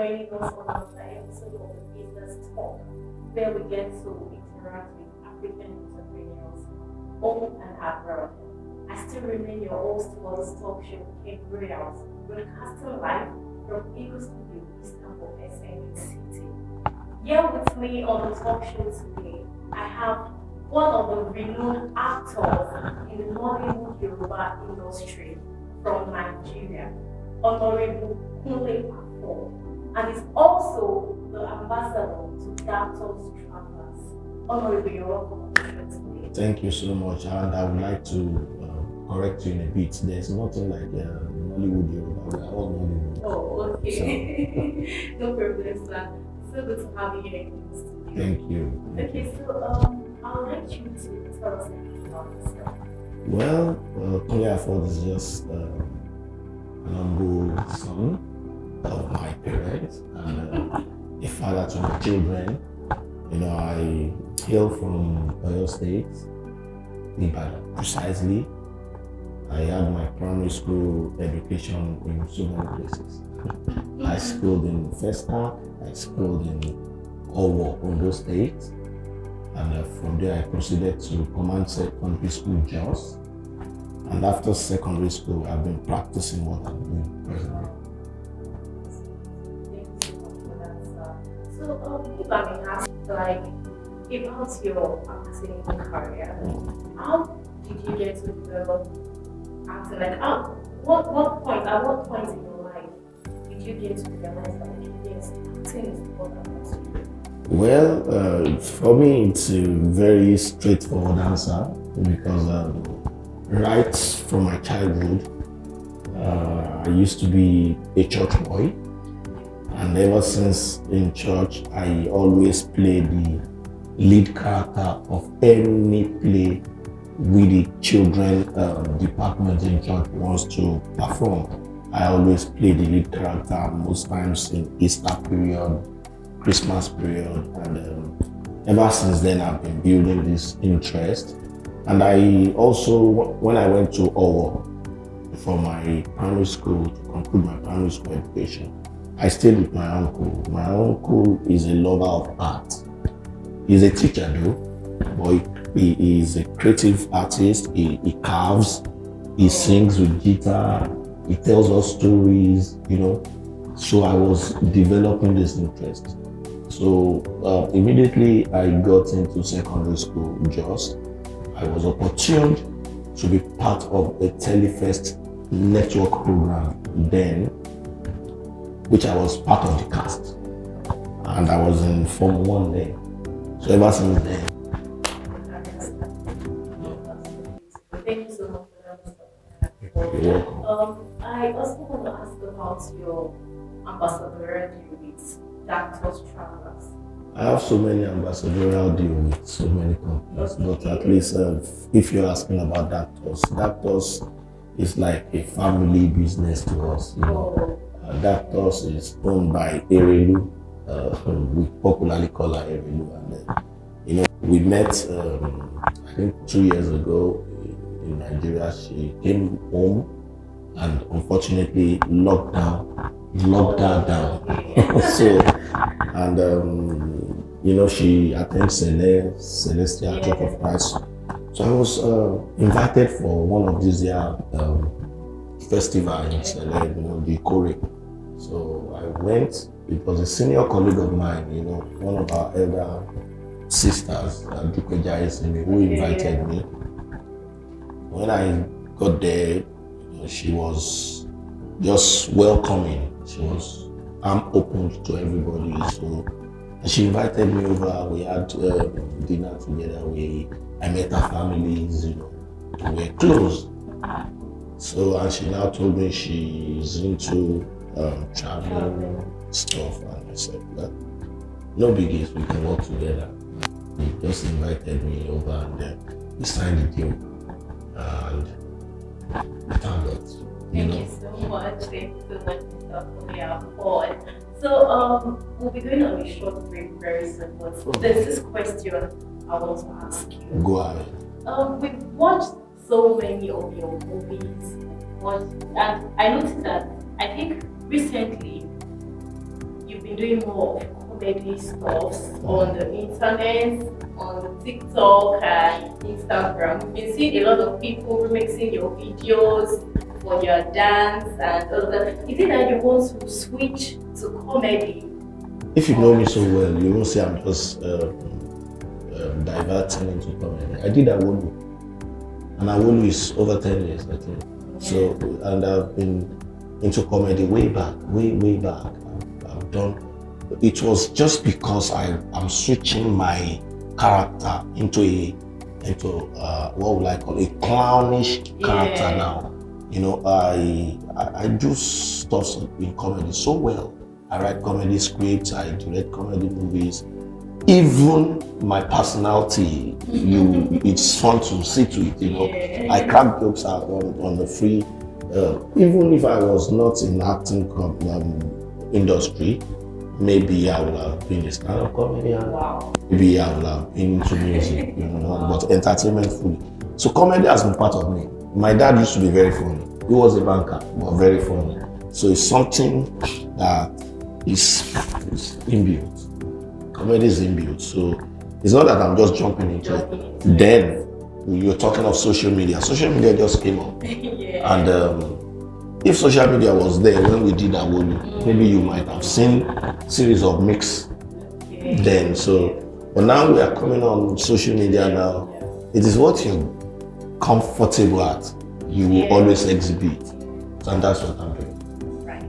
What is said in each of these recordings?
joining us on another episode of the Business Talk, where we get to interact with African entrepreneurs, home and abroad. I still remain your host for this talk show, Kate Royals, broadcasting live from Eagle Studio, Istanbul, SN City. Here with me on the talk show today, I have one of the renowned actors in the Nollywood Yoruba industry from Nigeria, Honorable Kunle Afod, and is also the ambassador to Doctors Travelers. Honorable, you're welcome on the show today. Thank you so much, and I would like to correct you in a bit. There's nothing like Nollywood Yoruba. We are all Nollywood. Oh, okay. So. No problem, sir. So good to have you here in the studio. Thank you. Okay, so I'll let you to tell us about yourself. Well, Kunle Afod is just an humble son of my parents and a father to my children. You know, I hail from Oyo State, Ibadan precisely. I had my primary school education in so many places. I schooled in Festa, I schooled in Owo, Ondo State, and from there I proceeded to Command Secondary School, Jos. And after secondary school, I've been practicing what I'm doing presently. Thank you so much for that, sir. So, if I may ask, like, about your acting career, how did you get to develop acting? Like, at what point in your life did you get to realize that yes, acting is what I want to do? Well, for me, it's a very straightforward answer because right from my childhood, I used to be a church boy, and ever since in church, I always played the lead character of any play with the children department in church wants to perform. I always play the lead character, most times in Easter period, Christmas period, and ever since then I've been building this interest. And I also, when I went to Owo for my primary school, to conclude my primary school education, I stayed with my uncle. My uncle is a lover of art. He's a teacher though, but he is a creative artist. He carves, he sings with guitar, he tells us stories, you know. So I was developing this interest. So immediately I got into secondary school, Jos. I was opportuned to be part of a Telefest network program then, which I was part of the cast. And I was in Form 1 then. So ever since then. Thank you so much for that. You're welcome. I also want to ask about your ambassadorial deal with Doctors Travelers. I have so many ambassadorial deals with so many companies, but at least if you're asking about Doctors is like a family business to us. You know, Doctors is owned by Erelu, we popularly call her Erelu, and you know, we met I think 2 years ago in Nigeria. She came home, and unfortunately lockdown her down. So, and you know, she attends Celestial Church of Christ. So I was invited for one of these festivals in Cele, you know, the Kore. So I went. It was a senior colleague of mine, you know, one of our elder sisters, who invited me. When I got there, she was just welcoming. She was arm open to everybody. So she invited me over. We had dinner together. I met her families. You know, we were close. So and she now told me she's into traveling stuff, and I said, well, no biggies. We can work together. He just invited me over, and then we signed the deal. And thank God. Thank you so much. Thank you so much, Mr. Afod. So we'll be going on a short break very soon, but there's this question I want to ask you. Go ahead. We've watched so many of your movies, and I noticed that I think recently you doing more of comedy stuff on the internet, on the TikTok and Instagram. We've been seeing a lot of people remixing your videos for your dance and all of that. Is it that you want to switch to comedy? If you know me so well, you won't say I'm just diverting into comedy. I did Awolu, and Awolu is over 10 years, I think. So, and I've been into comedy way back. I've done. It was just because I'm switching my character into what would I call a clownish character now. You know, I do stuff in comedy so well. I write comedy scripts, I direct comedy movies. Even my personality, it's fun to see to it, you know. I crack jokes out on the free. Even if I was not in acting industry, maybe I would have been a stand-up comedian. Wow. Maybe I would have been into music, you know, but entertainment fully. So comedy has been part of me. My dad used to be very funny. He was a banker, but very funny. So it's something that is inbuilt. Comedy is inbuilt. So it's not that I'm just jumping into it. Then you're talking of social media. Social media just came up. And if social media was there when we did Awolu, maybe you might have seen series of mix then. So, but now we are coming on social media now. It is what you're comfortable at. You will always exhibit. And that's what I'm doing. Right.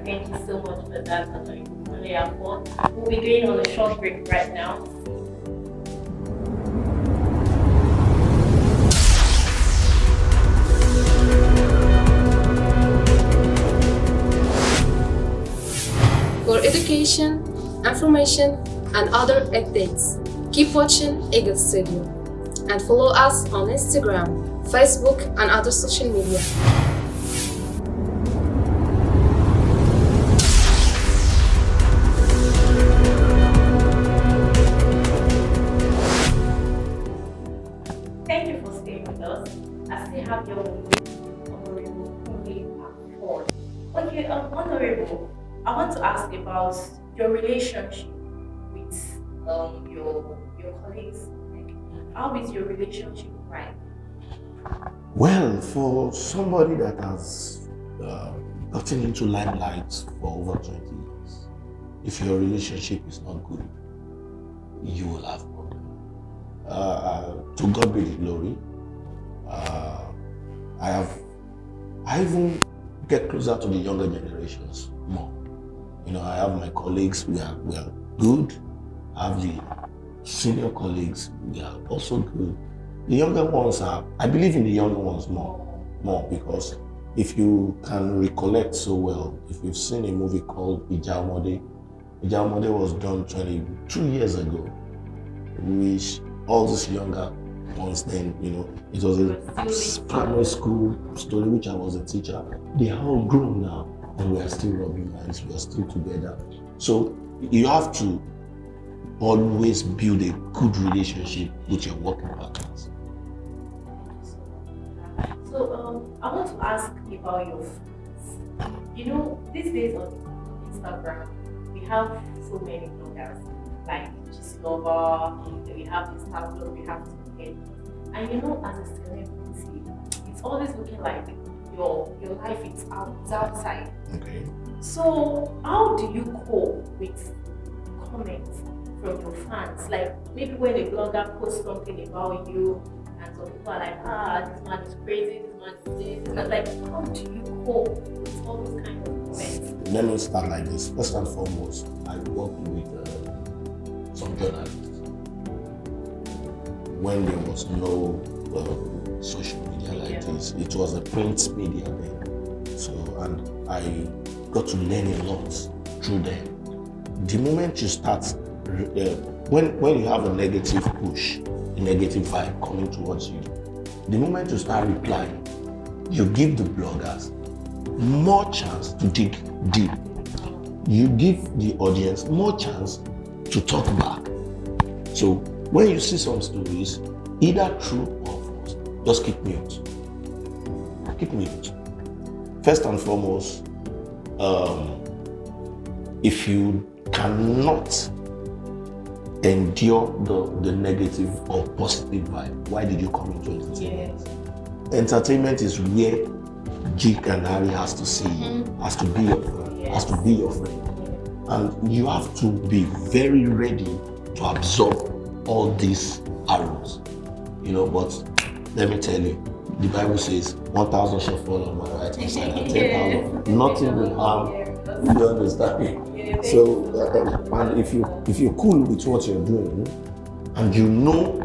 Thank you so much for that, Kunle Afod. We'll be going on a short break right now. For education, information, and other updates, keep watching Eagle Studio and follow us on Instagram, Facebook, and other social media. Thank you for staying with us. I still have your Honorable Kunle Afod. Okay, Honorable, I want to ask about your relationship with your colleagues. Like, how is your relationship right? Well, for somebody that has gotten into limelight for over 20 years, if your relationship is not good, you will have problems. To God be the glory. I even get closer to the younger generations more. You know, I have my colleagues, we are good. I have the senior colleagues, we are also good. The younger ones I believe in the younger ones more because if you can recollect so well, if you've seen a movie called Ijamode was done 22 years ago, which all these younger ones then, you know, it was a primary school story which I was a teacher. They are all grown now and we are still rubbing minds, we are still together. So you have to always build a good relationship with your working partners. So I want to ask about your friends. You know, these days on Instagram, we have so many bloggers like Just Lover, we have this tablet, we have to and you know, as a celebrity, it's always looking like your life is outside. Okay. So how do you cope with comments from your fans? Like maybe when a blogger posts something about you and some people are like, this man is crazy, this man is this, it's not like, how do you cope with all those kind of comments? Let me start like this. First and foremost, I work with some journalists. When there was no social media like this, it was a print media then. So, and I got to learn a lot through them. The moment you start, when you have a negative push, a negative vibe coming towards you, the moment you start replying, you give the bloggers more chance to dig deep. You give the audience more chance to talk back. So when you see some stories, either true or false, just keep mute. Keep mute. First and foremost, if you cannot endure the negative or positive vibe, why did you come into entertainment? Entertainment is where Jake and Harry has to see you, has to be your friend, has to be your friend. And you have to be very ready to absorb all these arrows. But let me tell you, the Bible says 1,000 shall fall on my right hand side and 10,000. Nothing will harm. You understand? So, and if you're cool with what you're doing, and you know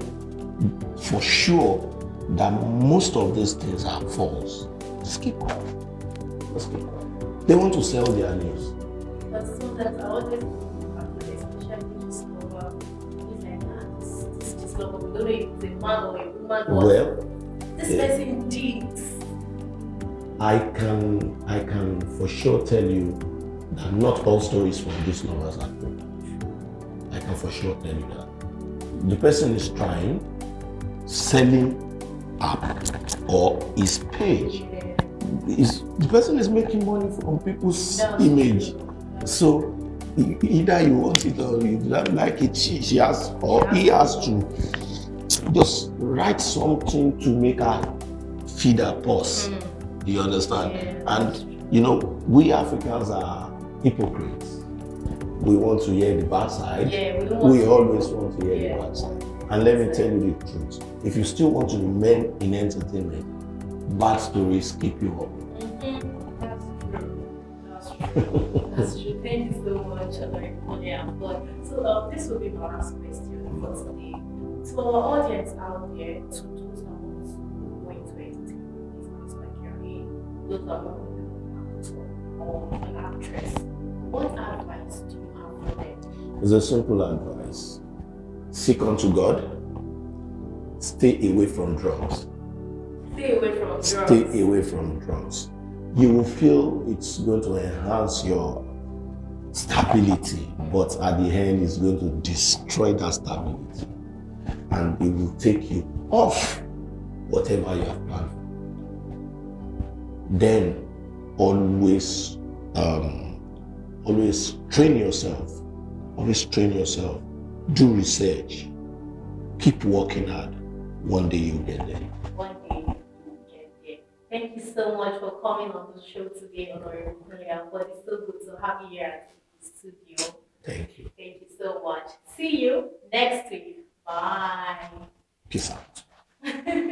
for sure that most of these things are false, just keep quiet. Just keep quiet. They want to sell their names. But sometimes I always especially just over, it's like, this just love, we don't know if it's a man or a woman. Well, this person did. I can for sure tell you that not all stories from these lovers are true. I can for sure tell you that. The person is trying, selling up, or his page. The person is making money from people's image. So either you want it or you don't like it, she has, or he has to just write something to make her feed her pulse. Do you understand? And we Africans are hypocrites. We want to hear the bad side. We always want to hear the bad side. And let me tell you the truth. If you still want to remain in entertainment, bad stories keep you up. That's true. Thank you so much, Afod. So this will be my last question for today. To our audience out there, to those that want going to entertainment business like Gary, those that want to be an actor or an actress, what advice do you have for them? It's a simple advice. Seek unto God. Stay away from drugs. Stay away from drugs. Stay away from drugs. You will feel it's going to enhance your stability, but at the end, it's going to destroy that stability. And it will take you off whatever you have planned. Then always train yourself. Always train yourself. Do research. Keep working hard. One day you'll get there. One day you'll get there. Thank you so much for coming on the show today, Honorable Kunle. But it's so good to have you here at the studio. Thank you. Thank you so much. See you next week. Bye. Peace out.